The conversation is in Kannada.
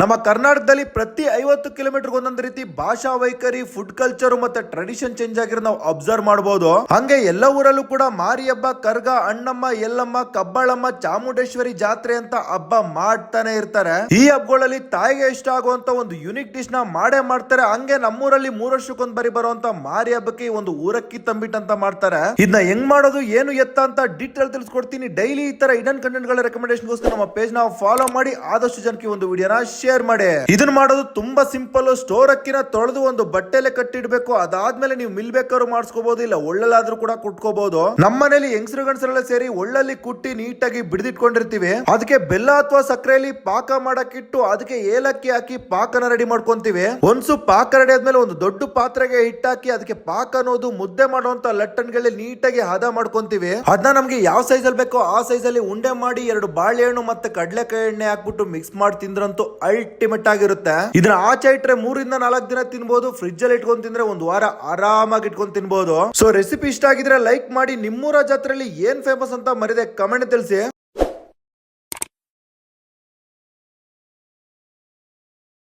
ನಮ್ಮ ಕರ್ನಾಟಕದಲ್ಲಿ ಪ್ರತಿ 50 ಕಿಲೋಮೀಟರ್ ಒಂದೊಂದು ರೀತಿ ಭಾಷಾ ವೈಖರಿ, ಫುಡ್ ಕಲ್ಚರ್ ಮತ್ತೆ ಟ್ರೆಡಿಷನ್ ಚೇಂಜ್ ಆಗಿರೋ ನಾವು ಅಬ್ಸರ್ವ್ ಮಾಡಬಹುದು. ಹಂಗೆ ಎಲ್ಲ ಊರಲ್ಲೂ ಕೂಡ ಮಾರಿ ಹಬ್ಬ, ಕರ್ಗ, ಅಣ್ಣಮ್ಮ, ಎಲ್ಲಮ್ಮ, ಕಬ್ಬಾಳಮ್ಮ, ಚಾಮುಂಡೇಶ್ವರಿ ಜಾತ್ರೆ ಅಂತ ಹಬ್ಬ ಮಾಡ್ತಾನೆ ಇರ್ತಾರೆ. ಈ ಹಬ್ಬಗಳಲ್ಲಿ ತಾಯಿಗೆ ಇಷ್ಟ ಆಗುವಂತ ಒಂದು ಯುನಿಕ್ ಡಿಶ್ ನ ಮಾಡೇ ಮಾಡ್ತಾರೆ. ಹಂಗೆ ನಮ್ಮೂರಲ್ಲಿ 3 ವರ್ಷಕ್ಕೊಂದ್ ಬರಿ ಬರುವಂತ ಮಾರಿ ಹಬ್ಬಕ್ಕೆ ಒಂದು ಊರಕ್ಕಿ ತಂಬಿಟ್ ಅಂತ ಮಾಡ್ತಾರೆ. ಇದನ್ನ ಹೆಂಗ್ ಮಾಡೋದು, ಏನು ಎತ್ತ ಅಂತ ಡೀಟೇಲ್ ತಿಳಿಸ್ಕೊಡ್ತೀನಿ. ಡೈಲಿ ಈ ತರ ಇಡನ್ ಕಂಟೆಂಟ್ ಗಳ ರೆಕಮೆಂಡೇಶನ್ ಗೋಸ್ಕರ ನಮ್ಮ ಪೇಜ್ ನ ಫಾಲೋ ಮಾಡಿ ಆದಷ್ಟು ಜನಕ್ಕೆ ಒಂದು ವಿಡಿಯೋನ ಶೇರ್ ಮಾಡಿ. ಇದನ್ನ ಮಾಡೋದು ತುಂಬಾ ಸಿಂಪಲ್. ಸ್ಟೋರ್ ಅಕ್ಕಿನ ತೊಳೆದು ಒಂದು ಬಟ್ಟೆಲೆ ಕಟ್ಟಿಡ್ಬೇಕು. ಅದಾದ್ಮೇಲೆ ನೀವು ಮಿಲ್ ಬೇಕಾದ್ರೂ ಮಾಡಿಸ್ಕೋಬಹುದು, ಇಲ್ಲ ಒಳ್ಳಲ್ಲಾದ್ರೂ ಕೂಡ ಕುಟ್ಕೋಬಹುದು. ನಮ್ಮ ಮನೇಲಿ ಹೆಂಗಸರು ಗಂಡಸರೆಲ್ಲ ಸೇರಿ ಒಳ್ಳಲ್ಲಿ ಕುಟ್ಟಿ ನೀಟಾಗಿ ಬಿಡಿದಿಟ್ಕೊಂಡಿರ್ತೀವಿ. ಅದಕ್ಕೆ ಬೆಲ್ಲ ಅಥವಾ ಸಕ್ಕರೆಯಲ್ಲಿ ಪಾಕ ಮಾಡಕ್ಕಿಟ್ಟು ಅದಕ್ಕೆ ಏಲಕ್ಕಿ ಹಾಕಿ ಪಾಕನ ರೆಡಿ ಮಾಡ್ಕೊಂತೀವಿ. ಒಂದ್ಸು ಪಾಕ ರೆಡಿ ಆದ್ಮೇಲೆ ಒಂದು ದೊಡ್ಡ ಪಾತ್ರೆಗೆ ಹಿಟ್ಟಾಕಿ ಅದಕ್ಕೆ ಪಾಕ ಅನ್ನೋದು ಮುದ್ದೆ ಮಾಡುವಂತ ಲಟ್ಟಣ್ಗಳಲ್ಲಿ ನೀಟಾಗಿ ಹದ ಮಾಡ್ಕೊಂತೀವಿ. ಅದನ್ನ ನಮ್ಗೆ ಯಾವ ಸೈಜ್ ಅಲ್ಲಿ ಬೇಕೋ ಆ ಸೈಜ್ ಅಲ್ಲಿ ಉಂಡೆ ಮಾಡಿ 2 ಬಾಳೆಹಣ್ಣು ಮತ್ತೆ ಕಡಲೆಕಾಯಿ ಎಣ್ಣೆ ಹಾಕ್ಬಿಟ್ಟು ಮಿಕ್ಸ್ ಮಾಡಿ ತಿಂದ್ರಂತೂ ಅಲ್ಟಿಮೇಟ್ ಆಗಿರುತ್ತೆ. ಇದನ್ನ ಆಚೆ ಇಟ್ರೆ 3 ರಿಂದ 4 ದಿನ ತಿನ್ಬಹುದು. ಫ್ರಿಜ್ ಅಲ್ಲಿ ಇಟ್ಕೊಂಡ್ ತಿಂದ್ರೆ 1 ವಾರ ಆರಾಮಾಗಿ ಇಟ್ಕೊಂಡ್ ತಿನ್ಬಹುದು. ಸೊ ರೆಸಿಪಿ ಇಷ್ಟ ಆಗಿದ್ರೆ ಲೈಕ್ ಮಾಡಿ. ನಿಮ್ಮೂರ ಜಾತ್ರೆಯಲ್ಲಿ ಏನ್ ಫೇಮಸ್ ಅಂತ ಮರಿದೆ ಕಮೆಂಟ್ ತಿಳಿಸಿ.